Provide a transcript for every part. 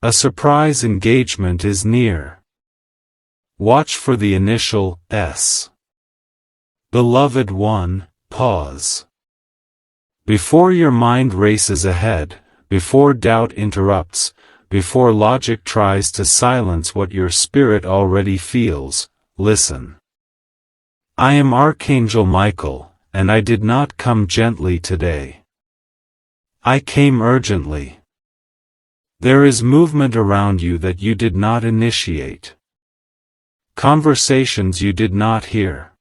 A surprise engagement is near. Watch for the initial S. Beloved one, pause. Before your mind races ahead, before doubt interrupts, before logic tries to silence what your spirit already feels, listen. I am Archangel Michael, and I did not come gently today. I came urgently. There is movement around you that you did not initiate. Conversations you did not hear.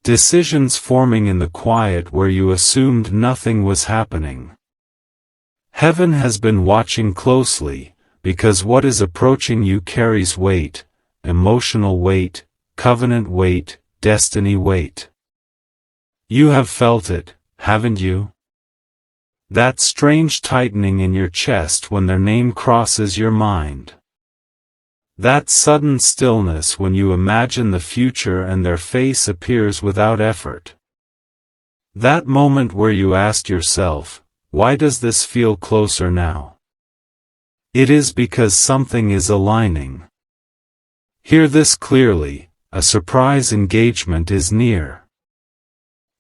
Decisions forming in the quiet where you assumed nothing was happening. Heaven has been watching closely, because what is approaching you carries weight, emotional weight, covenant weight, destiny weight. You have felt it, haven't you? That strange tightening in your chest when their name crosses your mind. That sudden stillness when you imagine the future and their face appears without effort. That moment where you ask yourself, why does this feel closer now? It is because something is aligning. Hear this clearly, a surprise engagement is near.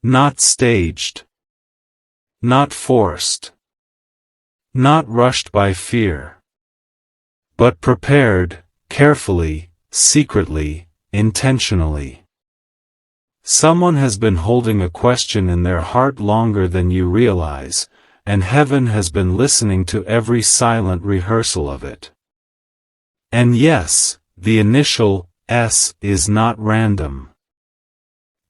Not staged. Not forced. Not rushed by fear. But prepared, carefully, secretly, intentionally. Someone has been holding a question in their heart longer than you realize, and heaven has been listening to every silent rehearsal of it. And yes, the initial S is not random.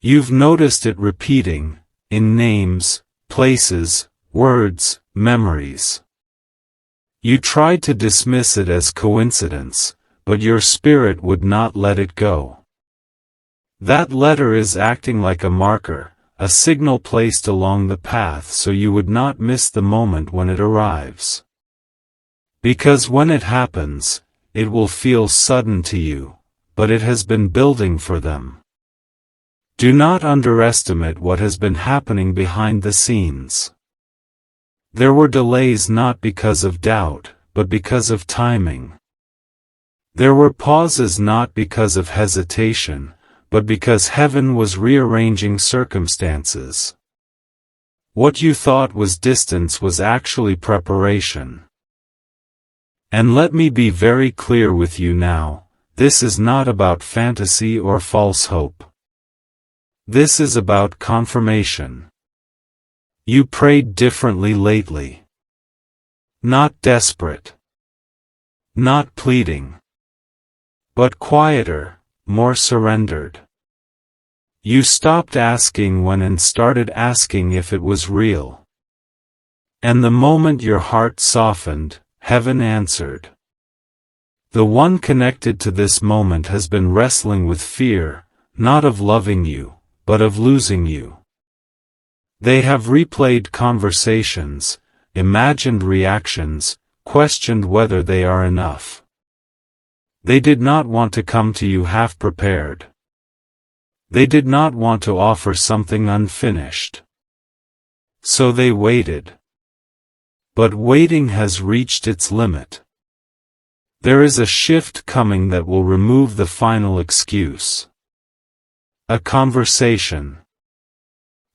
You've noticed it repeating, in names, places, words, memories. You tried to dismiss it as coincidence, but your spirit would not let it go. That letter is acting like a marker, a signal placed along the path so you would not miss the moment when it arrives. Because when it happens, it will feel sudden to you, but it has been building for them. Do not underestimate what has been happening behind the scenes. There were delays not because of doubt, but because of timing. There were pauses not because of hesitation, but because heaven was rearranging circumstances. What you thought was distance was actually preparation. And let me be very clear with you now, this is not about fantasy or false hope. This is about confirmation. You prayed differently lately. Not desperate. Not pleading. But quieter, more surrendered. You stopped asking when and started asking if it was real. And the moment your heart softened, heaven answered. The one connected to this moment has been wrestling with fear, not of loving you, but of losing you. They have replayed conversations, imagined reactions, questioned whether they are enough. They did not want to come to you half-prepared. They did not want to offer something unfinished. So they waited. But waiting has reached its limit. There is a shift coming that will remove the final excuse. A conversation.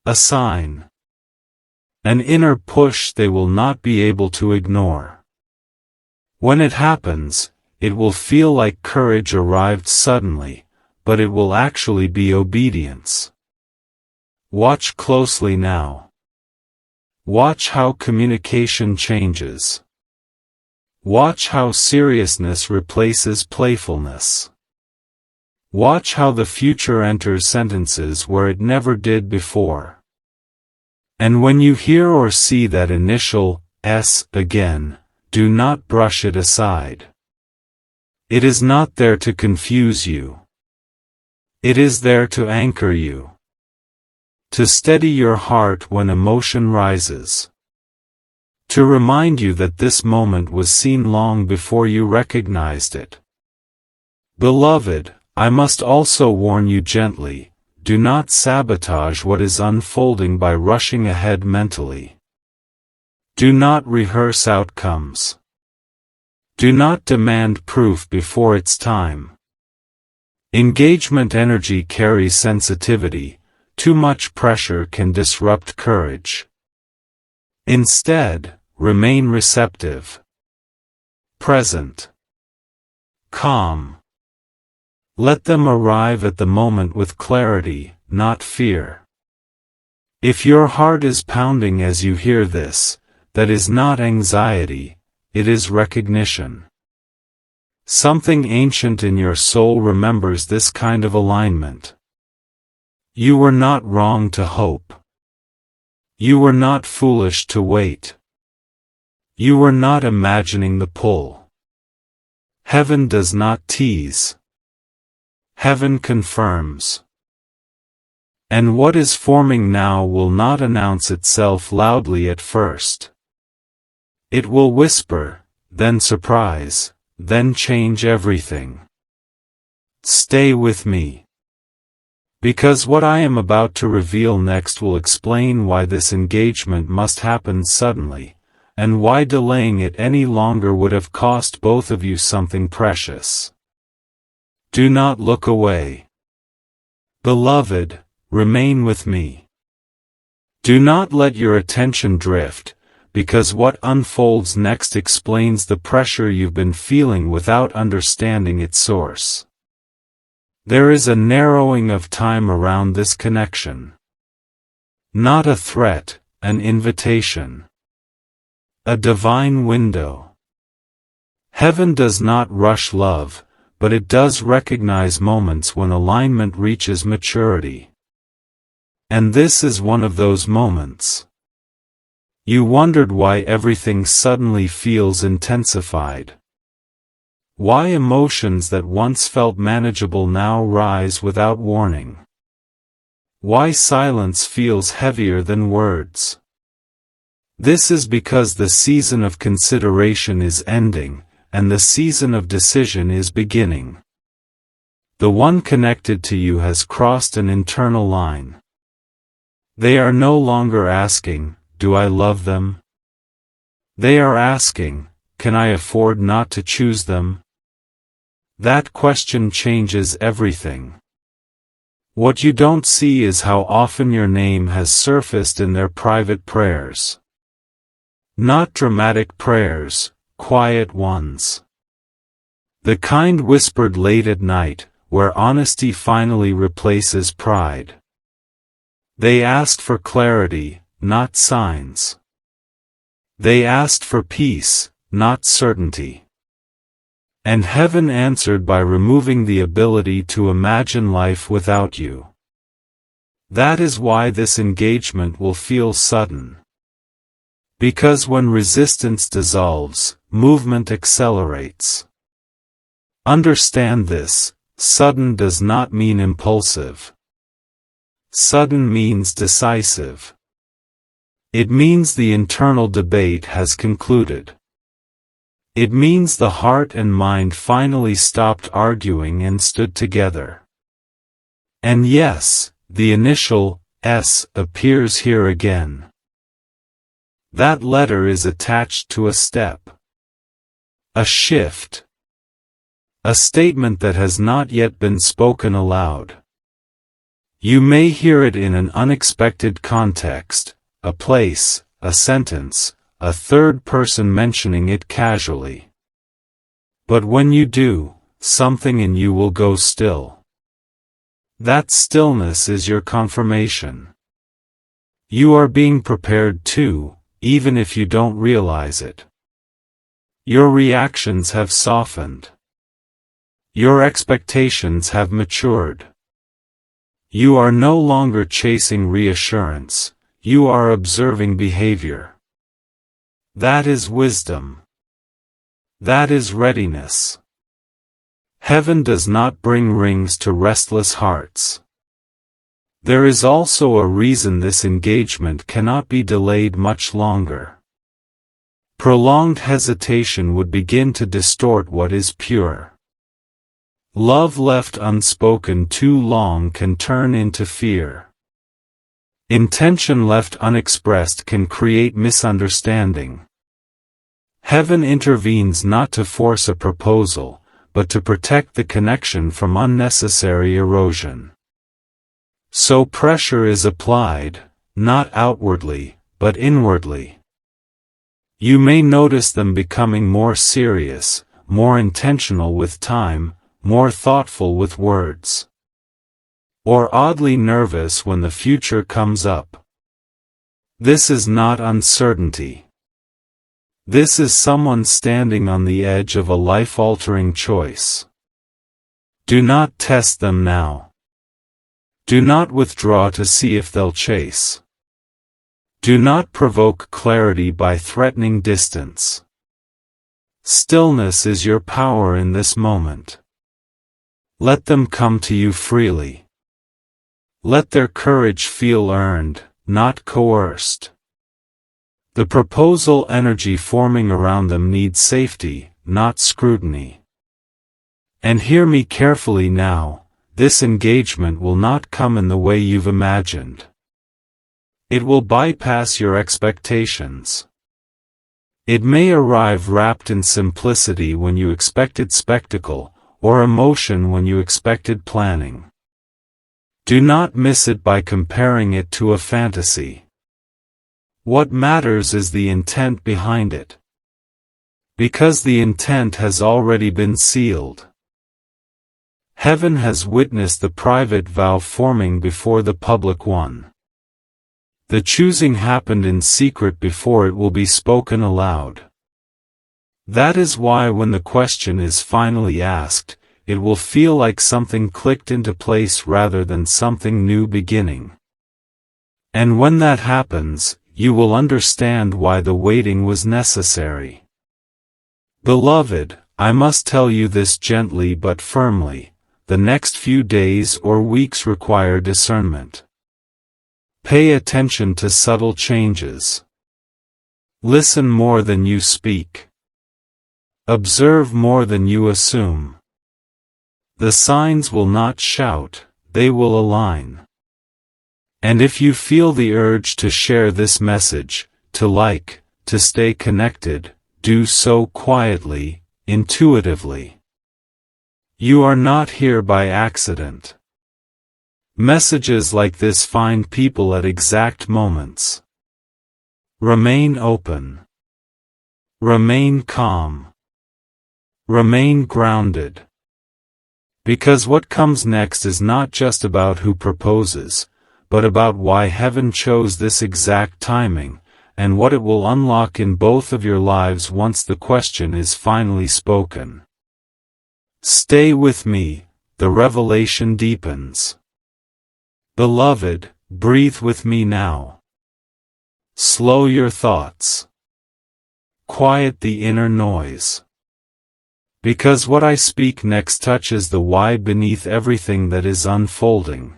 A sign. An inner push they will not be able to ignore. When it happens, it will feel like courage arrived suddenly, but it will actually be obedience. Watch closely now. Watch how communication changes. Watch how seriousness replaces playfulness. Watch how the future enters sentences where it never did before. And when you hear or see that initial S again, do not brush it aside. It is not there to confuse you. It is there to anchor you. To steady your heart when emotion rises. To remind you that this moment was seen long before you recognized it. Beloved, I must also warn you gently, do not sabotage what is unfolding by rushing ahead mentally. Do not rehearse outcomes. Do not demand proof before its time. Engagement energy carries sensitivity. Too much pressure can disrupt courage. Instead, remain receptive, present, calm. Let them arrive at the moment with clarity, not fear. If your heart is pounding as you hear this, that is not anxiety, it is recognition. Something ancient in your soul remembers this kind of alignment. You were not wrong to hope. You were not foolish to wait. You were not imagining the pull. Heaven does not tease. Heaven confirms. And what is forming now will not announce itself loudly at first. It will whisper, then surprise, then change everything. Stay with me. Because what I am about to reveal next will explain why this engagement must happen suddenly, and why delaying it any longer would have cost both of you something precious. Do not look away. Beloved, remain with me. Do not let your attention drift, because what unfolds next explains the pressure you've been feeling without understanding its source. There is a narrowing of time around this connection. Not a threat, an invitation. A divine window. Heaven does not rush love, but it does recognize moments when alignment reaches maturity. And this is one of those moments. You wondered why everything suddenly feels intensified. Why emotions that once felt manageable now rise without warning. Why silence feels heavier than words. This is because the season of consideration is ending, and the season of decision is beginning. The one connected to you has crossed an internal line. They are no longer asking, "Do I love them?" They are asking, "Can I afford not to choose them?" That question changes everything. What you don't see is how often your name has surfaced in their private prayers. Not dramatic prayers, quiet ones. The kind whispered late at night, where honesty finally replaces pride. They asked for clarity, not signs. They asked for peace, not certainty. And heaven answered by removing the ability to imagine life without you. That is why this engagement will feel sudden. Because when resistance dissolves, movement accelerates. Understand this, sudden does not mean impulsive. Sudden means decisive. It means the internal debate has concluded. It means the heart and mind finally stopped arguing and stood together. And yes, the initial S appears here again. That letter is attached to a step. A shift. A statement that has not yet been spoken aloud. You may hear it in an unexpected context, a place, a sentence, a third person mentioning it casually. But when you do, something in you will go still. That stillness is your confirmation. You are being prepared too, even if you don't realize it. Your reactions have softened. Your expectations have matured. You are no longer chasing reassurance, you are observing behavior. That is wisdom. That is readiness. Heaven does not bring rings to restless hearts. There is also a reason this engagement cannot be delayed much longer. Prolonged hesitation would begin to distort what is pure. Love left unspoken too long can turn into fear. Intention left unexpressed can create misunderstanding. Heaven intervenes not to force a proposal, but to protect the connection from unnecessary erosion. So pressure is applied, not outwardly, but inwardly. You may notice them becoming more serious, more intentional with time, more thoughtful with words. Or oddly nervous when the future comes up. This is not uncertainty. This is someone standing on the edge of a life-altering choice. Do not test them now. Do not withdraw to see if they'll chase. Do not provoke clarity by threatening distance. Stillness is your power in this moment. Let them come to you freely. Let their courage feel earned, not coerced. The proposal energy forming around them needs safety, not scrutiny. And hear me carefully now, this engagement will not come in the way you've imagined. It will bypass your expectations. It may arrive wrapped in simplicity when you expected spectacle, or emotion when you expected planning. Do not miss it by comparing it to a fantasy. What matters is the intent behind it. Because the intent has already been sealed. Heaven has witnessed the private vow forming before the public one. The choosing happened in secret before it will be spoken aloud. That is why when the question is finally asked, it will feel like something clicked into place rather than something new beginning. And when that happens, you will understand why the waiting was necessary. Beloved, I must tell you this gently but firmly, the next few days or weeks require discernment. Pay attention to subtle changes. Listen more than you speak. Observe more than you assume. The signs will not shout, they will align. And if you feel the urge to share this message, to like, to stay connected, do so quietly, intuitively. You are not here by accident. Messages like this find people at exact moments. Remain open. Remain calm. Remain grounded. Because what comes next is not just about who proposes, but about why heaven chose this exact timing, and what it will unlock in both of your lives once the question is finally spoken. Stay with me, the revelation deepens. Beloved, breathe with me now. Slow your thoughts. Quiet the inner noise. Because what I speak next touches the why beneath everything that is unfolding.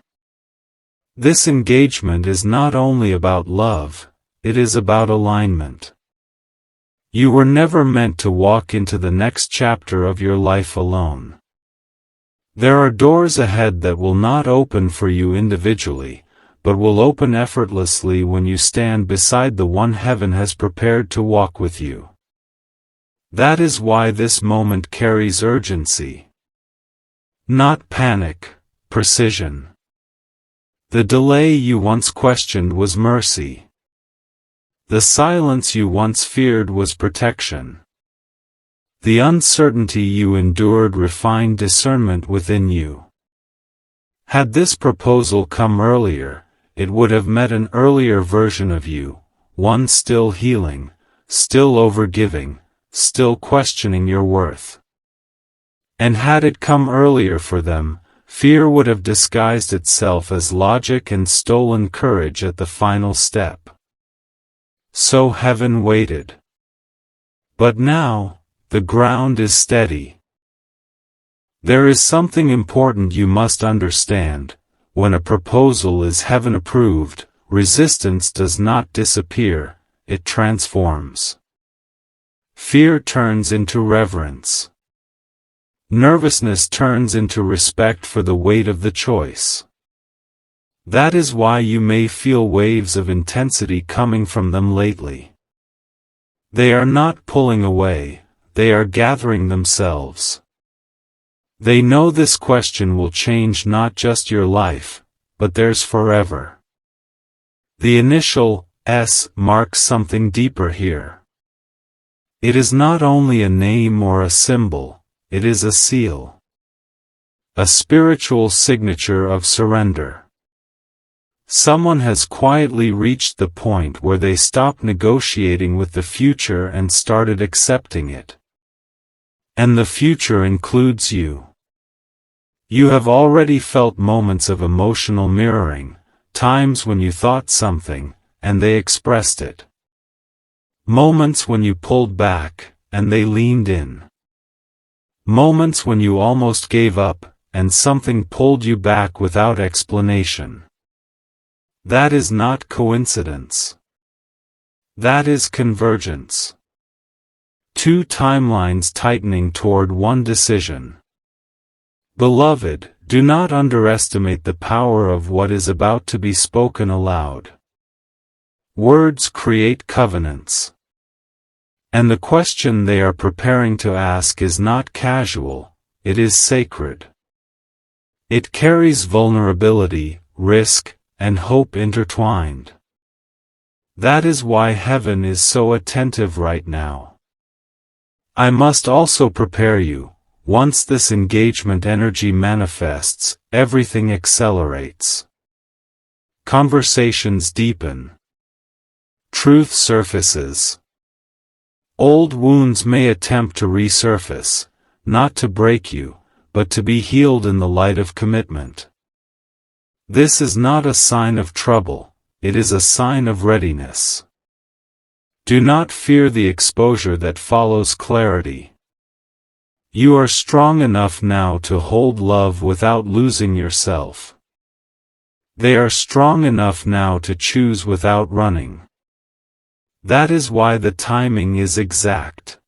This engagement is not only about love, it is about alignment. You were never meant to walk into the next chapter of your life alone. There are doors ahead that will not open for you individually, but will open effortlessly when you stand beside the one heaven has prepared to walk with you. That is why this moment carries urgency. Not panic, precision. The delay you once questioned was mercy. The silence you once feared was protection. The uncertainty you endured refined discernment within you. Had this proposal come earlier, it would have met an earlier version of you, one still healing, still overgiving, still questioning your worth. And had it come earlier for them, fear would have disguised itself as logic and stolen courage at the final step. So heaven waited. But now, the ground is steady. There is something important you must understand. When a proposal is heaven approved, resistance does not disappear, it transforms. Fear turns into reverence. Nervousness turns into respect for the weight of the choice. That is why you may feel waves of intensity coming from them lately. They are not pulling away, they are gathering themselves. They know this question will change not just your life, but theirs forever. The initial S marks something deeper here. It is not only a name or a symbol, it is a seal. A spiritual signature of surrender. Someone has quietly reached the point where they stopped negotiating with the future and started accepting it. And the future includes you. You have already felt moments of emotional mirroring, times when you thought something, and they expressed it. Moments when you pulled back, and they leaned in. Moments when you almost gave up, and something pulled you back without explanation. That is not coincidence. That is convergence. Two timelines tightening toward one decision. Beloved, do not underestimate the power of what is about to be spoken aloud. Words create covenants. And the question they are preparing to ask is not casual, it is sacred. It carries vulnerability, risk, and hope intertwined. That is why heaven is so attentive right now. I must also prepare you, once this engagement energy manifests, everything accelerates. Conversations deepen. Truth surfaces. Old wounds may attempt to resurface, not to break you, but to be healed in the light of commitment. This is not a sign of trouble, it is a sign of readiness. Do not fear the exposure that follows clarity. You are strong enough now to hold love without losing yourself. They are strong enough now to choose without running. That is why the timing is exact.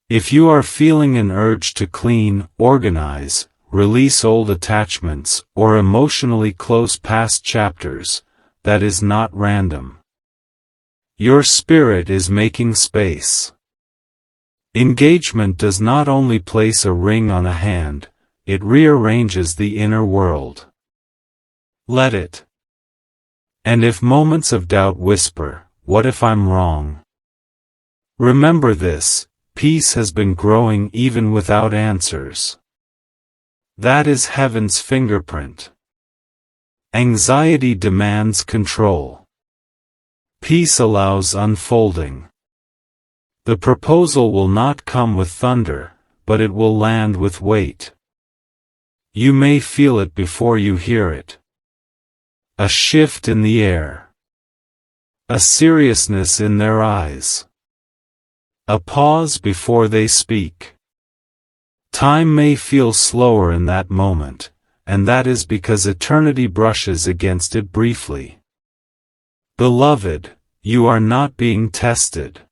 If you are feeling an urge to clean, organize, release old attachments, or emotionally close past chapters, that is not random. Your spirit is making space. Engagement does not only place a ring on a hand, it rearranges the inner world. Let it. And if moments of doubt whisper, "What if I'm wrong?" Remember this, peace has been growing even without answers. That is heaven's fingerprint. Anxiety demands control. Peace allows unfolding. The proposal will not come with thunder, but it will land with weight. You may feel it before you hear it. A shift in the air. A seriousness in their eyes. A pause before they speak. Time may feel slower in that moment, and that is because eternity brushes against it briefly. Beloved, you are not being tested.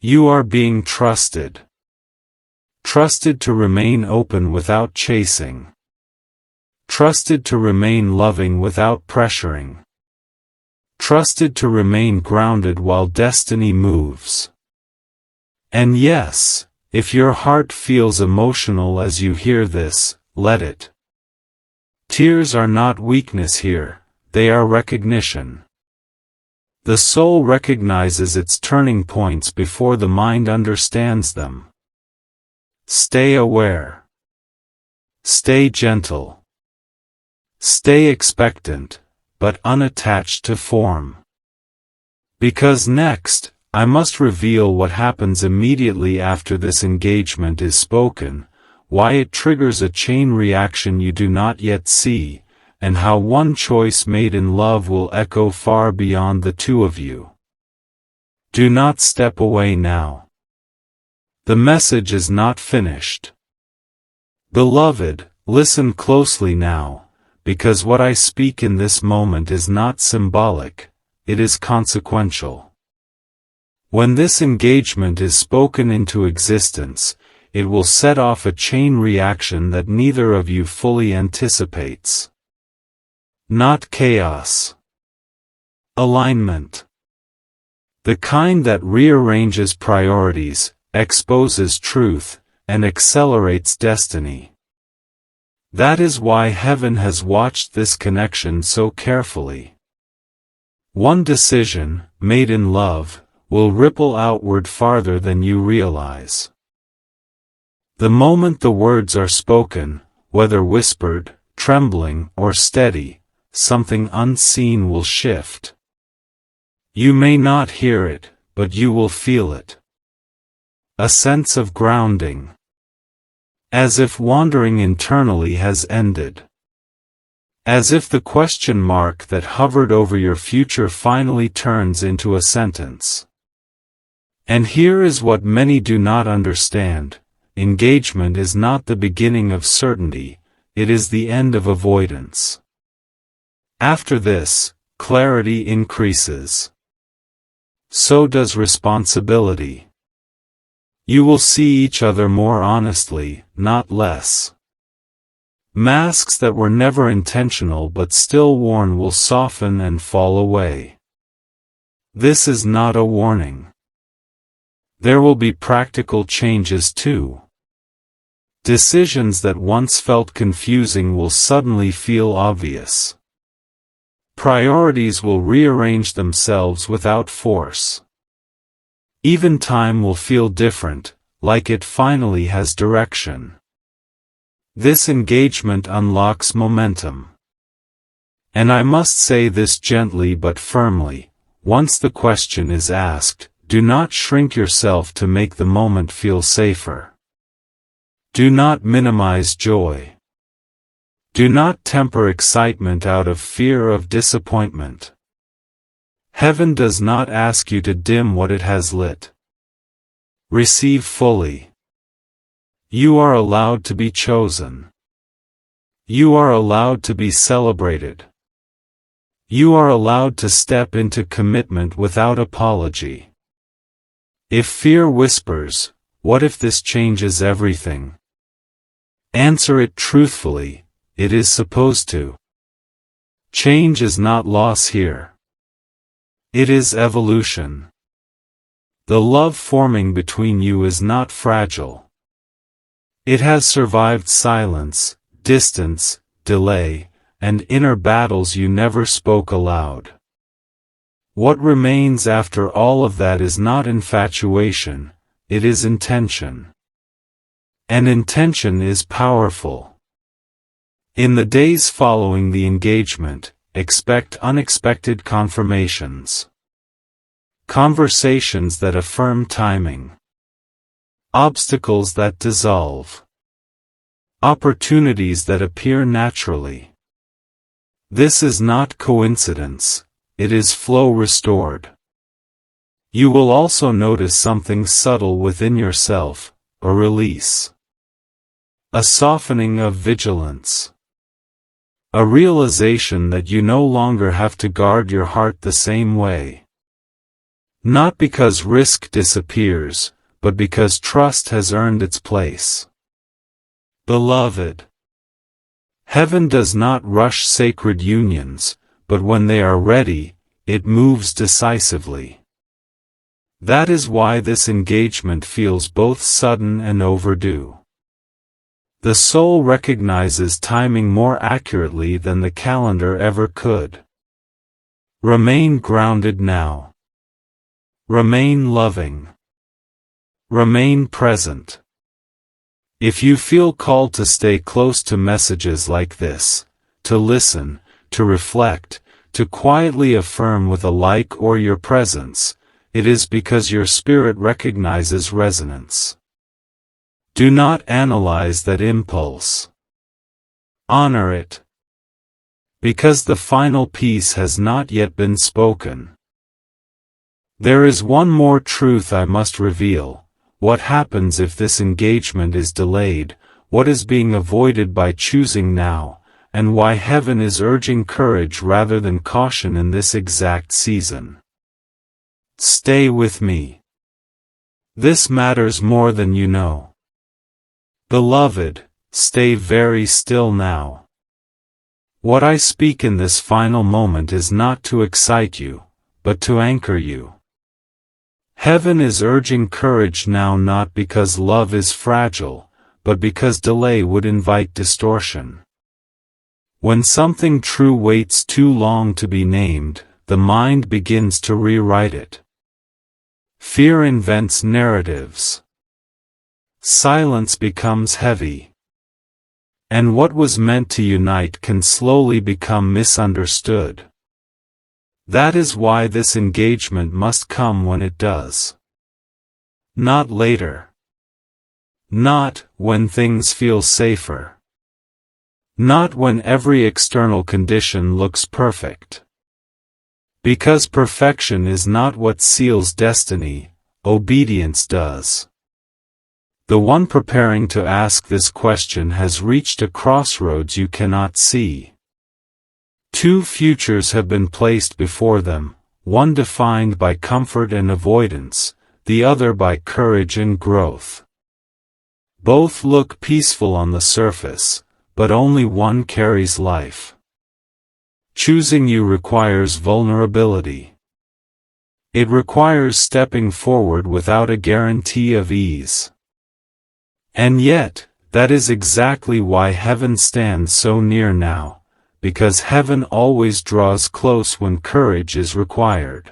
You are being trusted. Trusted to remain open without chasing. Trusted to remain loving without pressuring. Trusted to remain grounded while destiny moves. And yes, if your heart feels emotional as you hear this, let it. Tears are not weakness here, they are recognition. The soul recognizes its turning points before the mind understands them. Stay aware. Stay gentle. Stay expectant, but unattached to form. Because next, I must reveal what happens immediately after this engagement is spoken, why it triggers a chain reaction you do not yet see, and how one choice made in love will echo far beyond the two of you. Do not step away now. The message is not finished. Beloved, listen closely now, because what I speak in this moment is not symbolic, it is consequential. When this engagement is spoken into existence, it will set off a chain reaction that neither of you fully anticipates. Not chaos. Alignment. The kind that rearranges priorities, exposes truth, and accelerates destiny. That is why heaven has watched this connection so carefully. One decision, made in love, will ripple outward farther than you realize. The moment the words are spoken, whether whispered, trembling, or steady, something unseen will shift. You may not hear it, but you will feel it. A sense of grounding. As if wandering internally has ended. As if the question mark that hovered over your future finally turns into a sentence. And here is what many do not understand: engagement is not the beginning of certainty, it is the end of avoidance. After this, clarity increases. So does responsibility. You will see each other more honestly, not less. Masks that were never intentional but still worn will soften and fall away. This is not a warning. There will be practical changes too. Decisions that once felt confusing will suddenly feel obvious. Priorities will rearrange themselves without force. Even time will feel different, like it finally has direction. This engagement unlocks momentum. And I must say this gently but firmly: once the question is asked, do not shrink yourself to make the moment feel safer. Do not minimize joy. Do not temper excitement out of fear of disappointment. Heaven does not ask you to dim what it has lit. Receive fully. You are allowed to be chosen. You are allowed to be celebrated. You are allowed to step into commitment without apology. If fear whispers, "What if this changes everything?" Answer it truthfully: it is supposed to. Change is not loss here. It is evolution. The love forming between you is not fragile. It has survived silence, distance, delay, and inner battles you never spoke aloud. What remains after all of that is not infatuation, it is intention. And intention is powerful. In the days following the engagement, expect unexpected confirmations. Conversations that affirm timing. Obstacles that dissolve. Opportunities that appear naturally. This is not coincidence, it is flow restored. You will also notice something subtle within yourself, a release. A softening of vigilance. A realization that you no longer have to guard your heart the same way. Not because risk disappears, but because trust has earned its place. Beloved, heaven does not rush sacred unions, but when they are ready, it moves decisively. That is why this engagement feels both sudden and overdue. The soul recognizes timing more accurately than the calendar ever could. Remain grounded now. Remain loving. Remain present. If you feel called to stay close to messages like this, to listen, to reflect, to quietly affirm with a like or your presence, it is because your spirit recognizes resonance. Do not analyze that impulse. Honor it. Because the final piece has not yet been spoken. There is one more truth I must reveal: what happens if this engagement is delayed, what is being avoided by choosing now, and why heaven is urging courage rather than caution in this exact season. Stay with me. This matters more than you know. Beloved, stay very still now. What I speak in this final moment is not to excite you, but to anchor you. Heaven is urging courage now, not because love is fragile, but because delay would invite distortion. When something true waits too long to be named, the mind begins to rewrite it. Fear invents narratives. Silence becomes heavy. And what was meant to unite can slowly become misunderstood. That is why this engagement must come when it does. Not later. Not when things feel safer. Not when every external condition looks perfect. Because perfection is not what seals destiny, obedience does. The one preparing to ask this question has reached a crossroads you cannot see. Two futures have been placed before them, one defined by comfort and avoidance, the other by courage and growth. Both look peaceful on the surface, but only one carries life. Choosing you requires vulnerability. It requires stepping forward without a guarantee of ease. And yet, that is exactly why heaven stands so near now, because heaven always draws close when courage is required.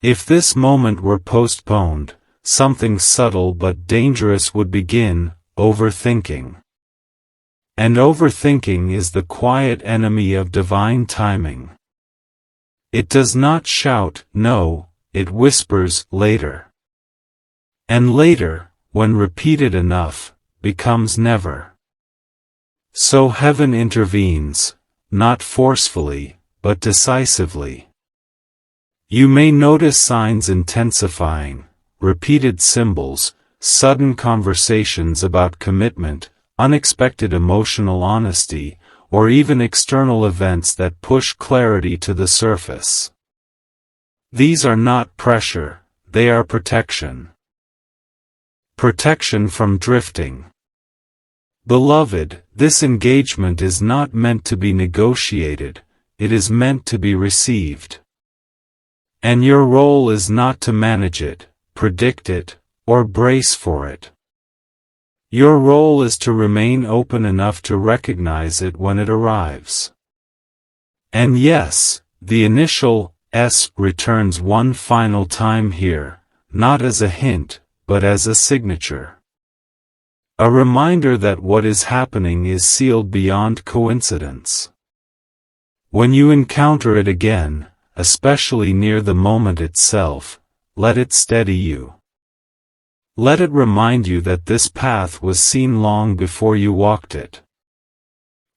If this moment were postponed, something subtle but dangerous would begin: overthinking. And overthinking is the quiet enemy of divine timing. It does not shout, no, it whispers, later. And later, when repeated enough, becomes never. So heaven intervenes, not forcefully, but decisively. You may notice signs intensifying, repeated symbols, sudden conversations about commitment, unexpected emotional honesty, or even external events that push clarity to the surface. These are not pressure, they are protection. Protection from drifting. Beloved, this engagement is not meant to be negotiated, it is meant to be received. And your role is not to manage it, predict it, or brace for it. Your role is to remain open enough to recognize it when it arrives. And yes, the initial S returns one final time here, not as a hint, but as a signature. A reminder that what is happening is sealed beyond coincidence. When you encounter it again, especially near the moment itself, let it steady you. Let it remind you that this path was seen long before you walked it.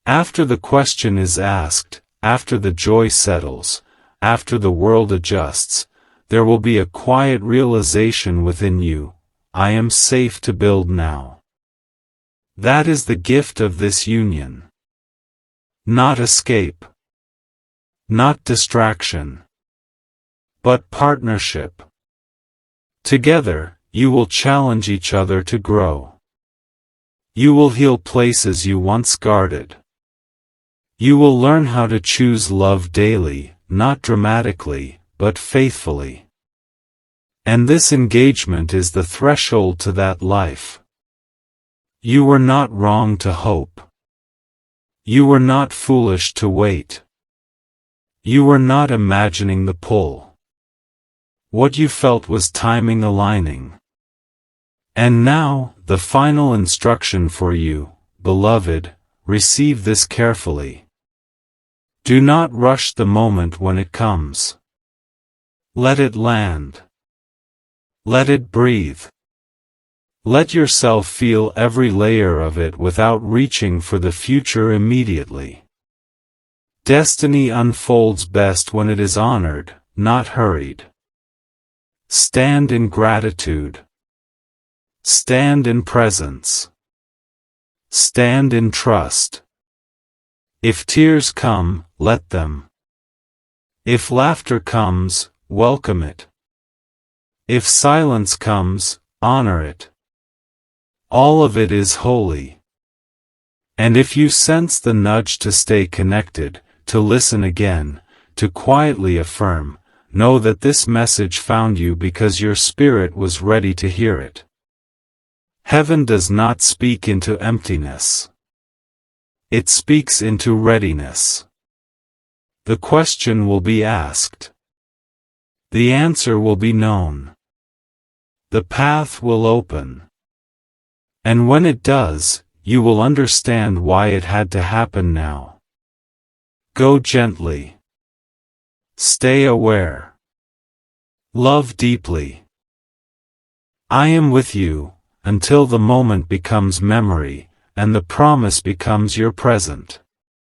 After the question is asked, after the joy settles, after the world adjusts, there will be a quiet realization within you: I am safe to build now. That is the gift of this union. Not escape. Not distraction. But partnership. Together, you will challenge each other to grow. You will heal places you once guarded. You will learn how to choose love daily, not dramatically, but faithfully. And this engagement is the threshold to that life. You were not wrong to hope. You were not foolish to wait. You were not imagining the pull. What you felt was timing aligning. And now, the final instruction for you, beloved, receive this carefully. Do not rush the moment when it comes. Let it land. Let it breathe. Let yourself feel every layer of it without reaching for the future immediately. Destiny unfolds best when it is honored, not hurried. Stand in gratitude. Stand in presence. Stand in trust. If tears come, let them. If laughter comes, welcome it. If silence comes, honor it. All of it is holy. And if you sense the nudge to stay connected, to listen again, to quietly affirm, know that this message found you because your spirit was ready to hear it. Heaven does not speak into emptiness. It speaks into readiness. The question will be asked. The answer will be known. The path will open. And when it does, you will understand why it had to happen now. Go gently. Stay aware. Love deeply. I am with you, until the moment becomes memory, and the promise becomes your present.